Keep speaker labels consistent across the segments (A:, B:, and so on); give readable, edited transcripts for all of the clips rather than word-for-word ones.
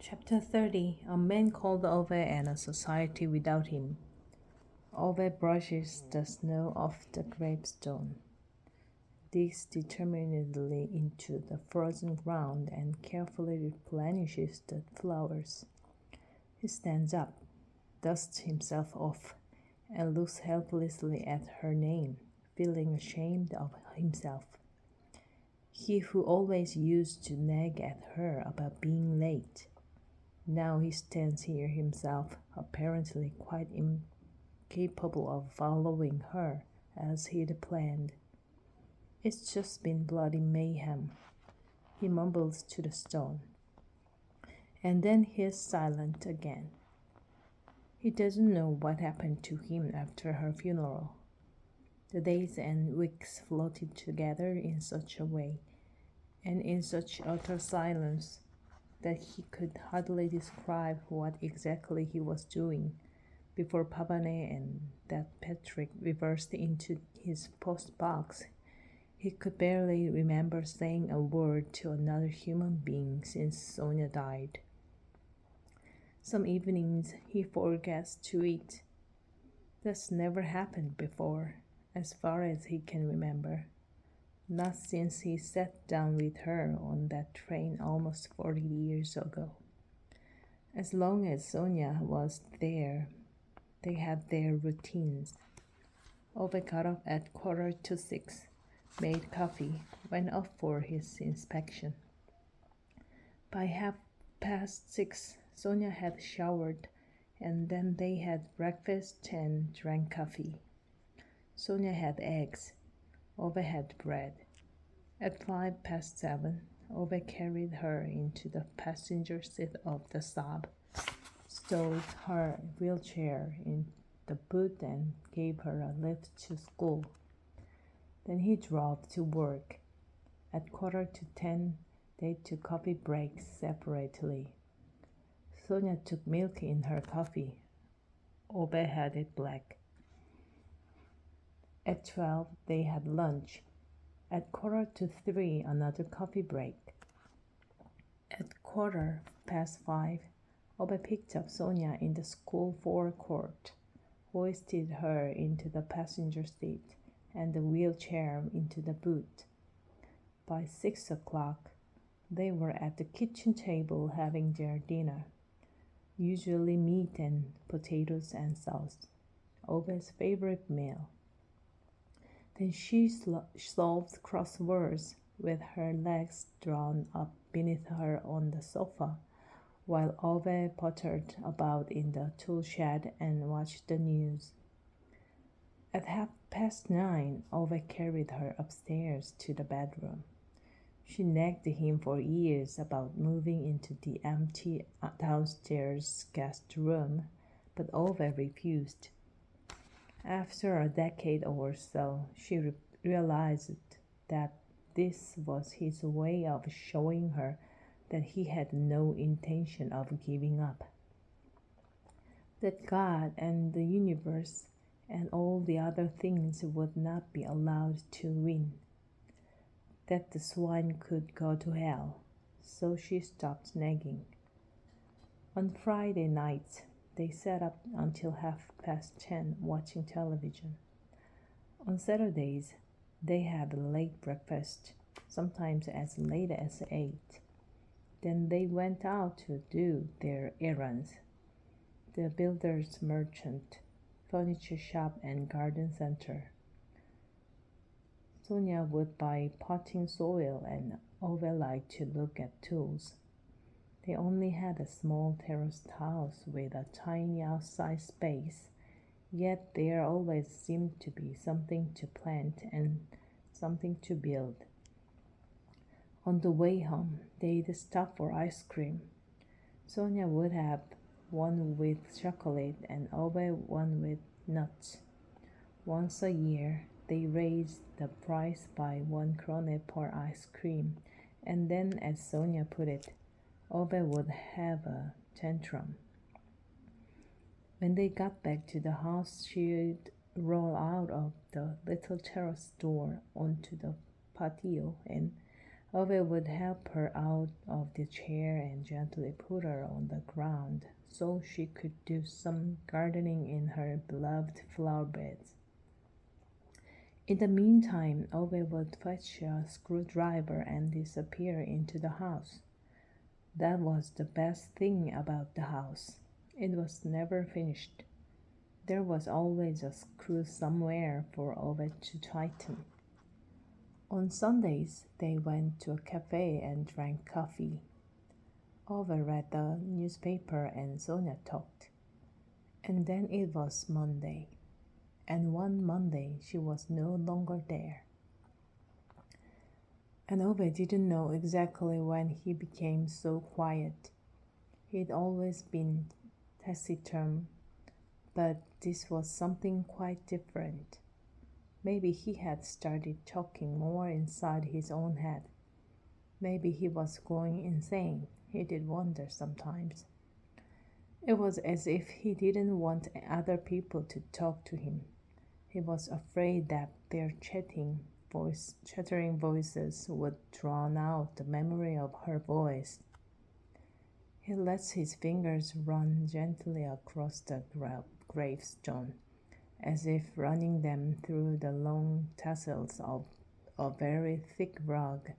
A: Chapter 30. A man called Ove and a society without him. Ove brushes the snow off the gravestone, digs determinedly into the frozen ground, and carefully replenishes the flowers. He stands up, dusts himself off, and looks helplessly at her name, feeling ashamed of himself. He who always used to nag at her about being late. Now he stands here himself, apparently quite incapable of following her as he'd planned. It's just been bloody mayhem, he mumbles to the stone. And then he's silent again. He doesn't know what happened to him after her funeral. The days and weeks floated together in such a way, and in such utter silence, that he could hardly describe what exactly he was doing before Pavane and that Patrick reversed into his post box. He could barely remember saying a word to another human being since Sonia died. Some evenings he forgets to eat. That's never happened before, as far as he can remember. Not since he sat down with her on that train almost 40 years ago. As long as Sonia was there, they had their routines. Ove got up at 5:45, made coffee, went off for his inspection. By 6:30, Sonia had showered, and then they had breakfast and drank coffee. Sonia had eggs. Ove had bread. At 7:05, Ove carried her into the passenger seat of the Saab, stowed her wheelchair in the boot, and gave her a lift to school. Then he drove to work. At 9:45, they took coffee breaks separately. Sonia took milk in her coffee. Ove had it black. At 12, they had lunch. At 2:45, another coffee break. At 5:15, Ove picked up Sonia in the school forecourt, hoisted her into the passenger seat, and the wheelchair into the boot. By 6 o'clock, they were at the kitchen table having their dinner, usually meat and potatoes and sauce, Ove's favorite meal. Then she solved crosswords with her legs drawn up beneath her on the sofa, while Ove pottered about in the tool shed and watched the news. At 9:30, Ove carried her upstairs to the bedroom. She nagged him for years about moving into the empty downstairs guest room, but Ove refused. After a decade or so, she realized that this was his way of showing her that he had no intention of giving up. That God and the universe and all the other things would not be allowed to win. That the swine could go to hell. So she stopped nagging. On Friday nights, they sat up until 10:30 watching television. On Saturdays, they had a late breakfast, sometimes as late as 8. Then they went out to do their errands. The builder's merchant, furniture shop, and garden center. Sonia would buy potting soil, and Ove liked to look at tools. They only had a small terraced house with a tiny outside space, yet there always seemed to be something to plant and something to build. On the way home, they'd stop for ice cream. Sonia would have one with chocolate and Ove one with nuts. Once a year, they raised the price by 1 krone per ice cream, and then, as Sonia put it, Ove would have a tantrum. When they got back to the house, she'd roll out of the little terrace door onto the patio and Ove would help her out of the chair and gently put her on the ground so she could do some gardening in her beloved flower beds. In the meantime, Ove would fetch a screwdriver and disappear into the house. That was the best thing about the house. It was never finished. There was always a screw somewhere for Ove to tighten. On Sundays, they went to a cafe and drank coffee. Ove read the newspaper and Sonia talked. And then it was Monday. And one Monday she was no longer there. And Ove didn't know exactly when he became so quiet. He'd always been taciturn, but this was something quite different. Maybe he had started talking more inside his own head. Maybe he was going insane. He did wonder sometimes. It was as if he didn't want other people to talk to him. He was afraid that their chattering voices would drown out the memory of her voice. He lets his fingers run gently across the gravestone, as if running them through the long tassels of a very thick rug.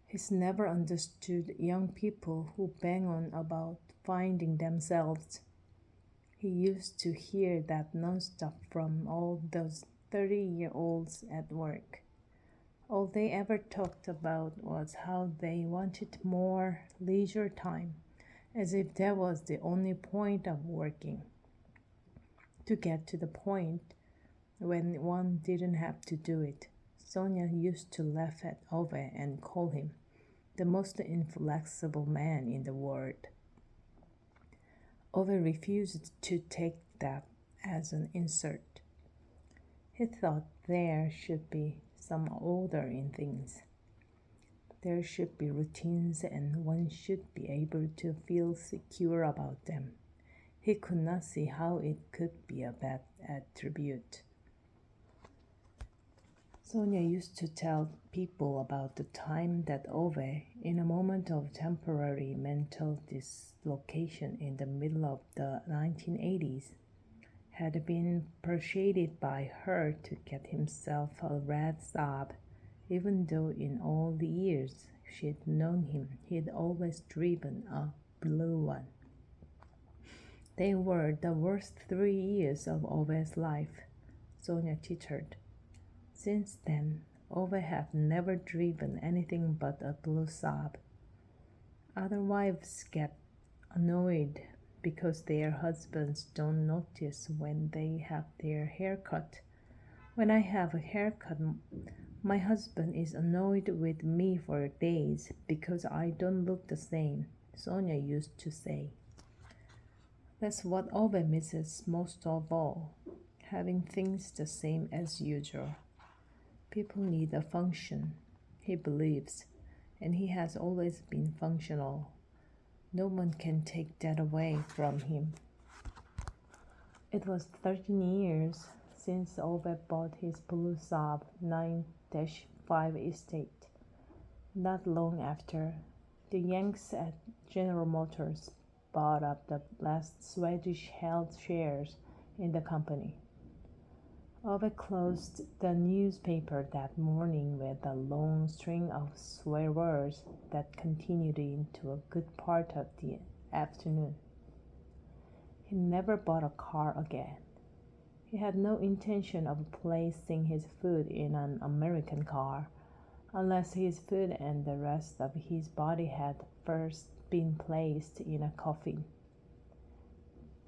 A: He's never understood young people who bang on about finding themselves. He used to hear that nonstop from all those 30-year-olds at work. All they ever talked about was how they wanted more leisure time, as if that was the only point of working. To get to the point when one didn't have to do it. Sonia used to laugh at Ove and call him the most inflexible man in the world. Ove refused to take that as an insult. He thought there should be some order in things. There should be routines and one should be able to feel secure about them. He could not see how it could be a bad attribute. Sonia used to tell people about the time that Ove, in a moment of temporary mental dislocation in the middle of the 1980s, had been persuaded by her to get himself a red Saab, even though in all the years she'd known him, he'd always driven a blue one. They were the worst 3 years of Ove's life, Sonia tittered. Since then, Ove had never driven anything but a blue Saab. Other wives get annoyed because their husbands don't notice when they have their hair cut. When I have a haircut, my husband is annoyed with me for days because I don't look the same, Sonia used to say. That's what Ove misses most of all, having things the same as usual. People need a function, he believes, and he has always been functional. No one can take that away from him. It was 13 years since Ove bought his blue Saab 9-5 estate. Not long after, the Yanks at General Motors bought up the last Swedish-held shares in the company. Ove closed the newspaper that morning with a long string of swear words that continued into a good part of the afternoon. He never bought a car again. He had no intention of placing his foot in an American car, unless his foot and the rest of his body had first been placed in a coffin.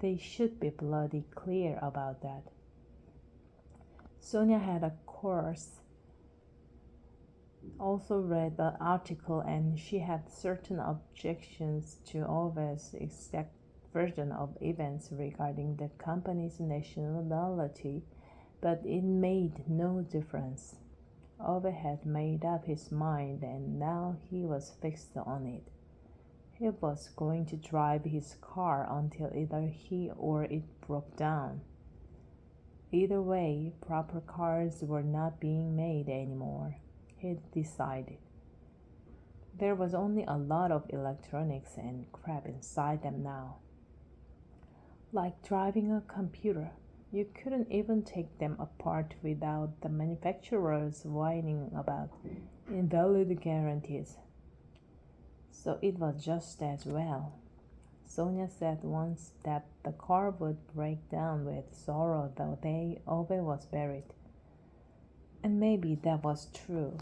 A: They should be bloody clear about that. Sonia had, of course, also read the article, and she had certain objections to Ove's exact version of events regarding the company's nationality, but it made no difference. Ove had made up his mind, and now he was fixed on it. He was going to drive his car until either he or it broke down. Either way, proper cars were not being made anymore. he'd decided. There was only a lot of electronics and crap inside them now. Like driving a computer. You couldn't even take them apart without the manufacturers whining about invalid guarantees. So it was just as well. Sonia said once that the car would break down with sorrow the day Ove was buried. And maybe that was true.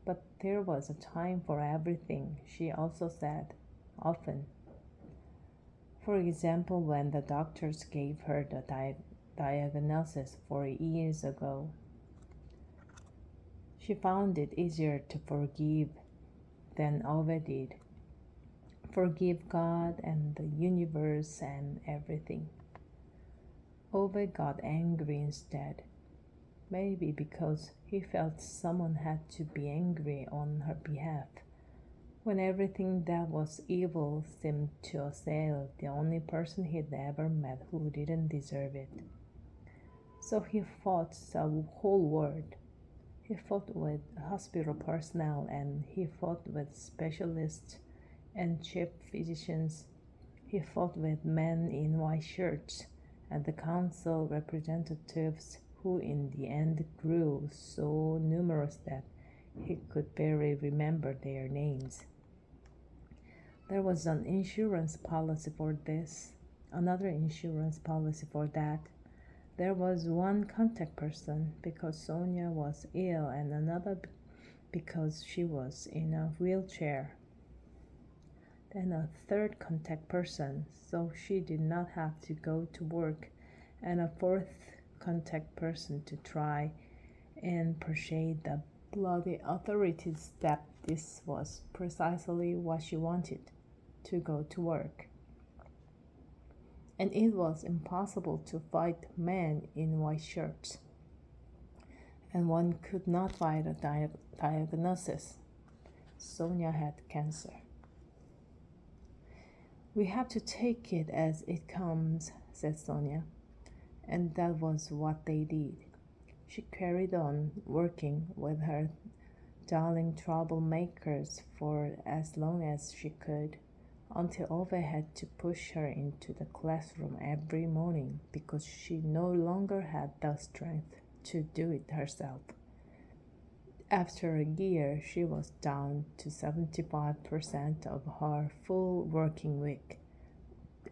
A: But there was a time for everything, she also said, often. For example, when the doctors gave her the diagnosis 4 years ago, she found it easier to forgive than Ove did. Forgive God and the universe and everything. Ove got angry instead. Maybe because he felt someone had to be angry on her behalf. When everything that was evil seemed to assail the only person he'd ever met who didn't deserve it. So he fought the whole world. He fought with hospital personnel and he fought with specialists and chief physicians. He fought with men in white shirts and the council representatives who in the end grew so numerous that he could barely remember their names. There was an insurance policy for this, another insurance policy for that. There was one contact person because Sonia was ill and another because she was in a wheelchair. Then a third contact person so she did not have to go to work, and a fourth contact person to try and persuade the bloody authorities that this was precisely what she wanted, to go to work. And it was impossible to fight men in white shirts. And one could not fight a diagnosis. Sonia had cancer. We have to take it as it comes, said Sonia. And that was what they did. She carried on working with her darling troublemakers for as long as she could, until Ove had to push her into the classroom every morning because she no longer had the strength to do it herself. After a year, she was down to 75% of her full working week.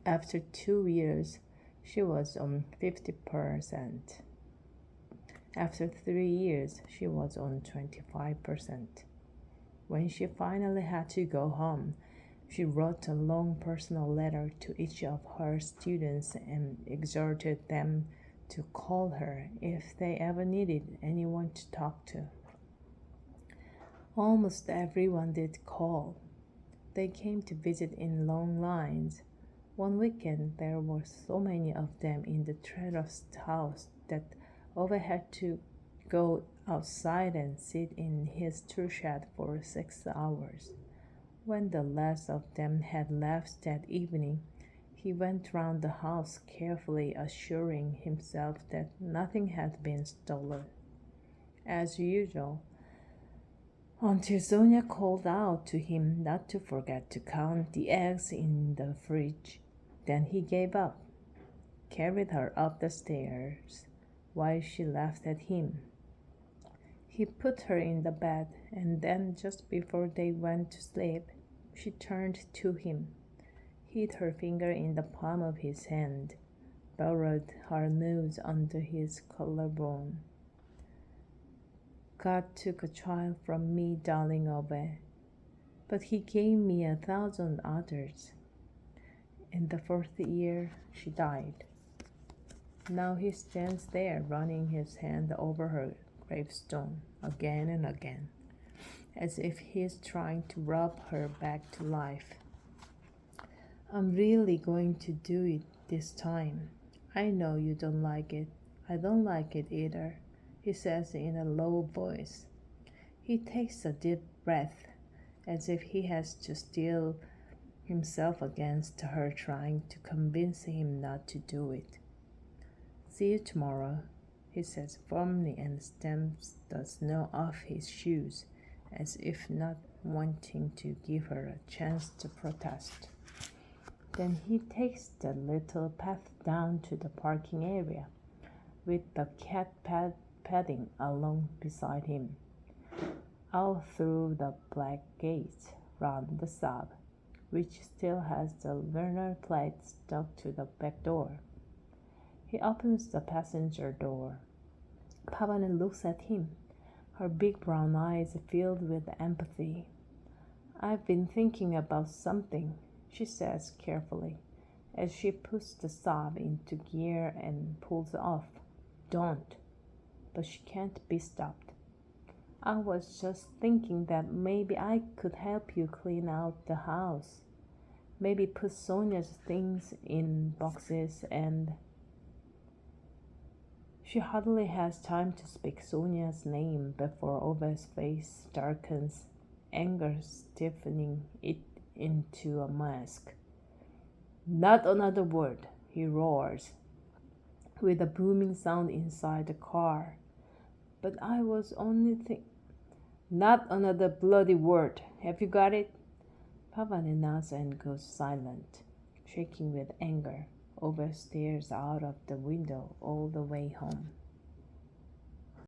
A: After 2 years, she was on 50%. After 3 years, she was on 25%. When she finally had to go home, she wrote a long personal letter to each of her students and exhorted them to call her if they ever needed anyone to talk to. Almost everyone did call. They came to visit in long lines. One weekend there were so many of them in the Treadorf's house that Ove had to go outside and sit in his tool shed for 6 hours. When the last of them had left that evening, he went round the house carefully assuring himself that nothing had been stolen. As usual, until Sonia called out to him not to forget to count the eggs in the fridge. Then he gave up, carried her up the stairs while she laughed at him. He put her in the bed, and then just before they went to sleep, she turned to him, hid her finger in the palm of his hand, burrowed her nose under his collarbone. God took a child from me, darling Ove, but he gave me 1,000 others. In the 4th year, she died. Now he stands there, running his hand over her gravestone again and again, as if he's trying to rub her back to life. I'm really going to do it this time. I know you don't like it. I don't like it either, he says in a low voice. He takes a deep breath, as if he has to steel himself against her trying to convince him not to do it. See you tomorrow. he says firmly and stamps the snow off his shoes, as if not wanting to give her a chance to protest. Then he takes the little path down to the parking area, with the cat padding along beside him. Out through the black gate, round the Saab, which still has the Werner plate stuck to the back door. He opens the passenger door. Pavane looks at him, her big brown eyes filled with empathy. "I've been thinking about something," she says carefully, as she puts the Saab into gear and pulls off. "Don't." But she can't be stopped. "I was just thinking that maybe I could help you clean out the house. Maybe put Sonia's things in boxes and..." She hardly has time to speak Sonia's name before Ove's face darkens, anger stiffening it into a mask. "Not another word," he roars, with a booming sound inside the car. "But I was only Not another bloody word. Have you got it?" Pavane nods and goes silent, shaking with anger. Ove stares out of the window all the way home.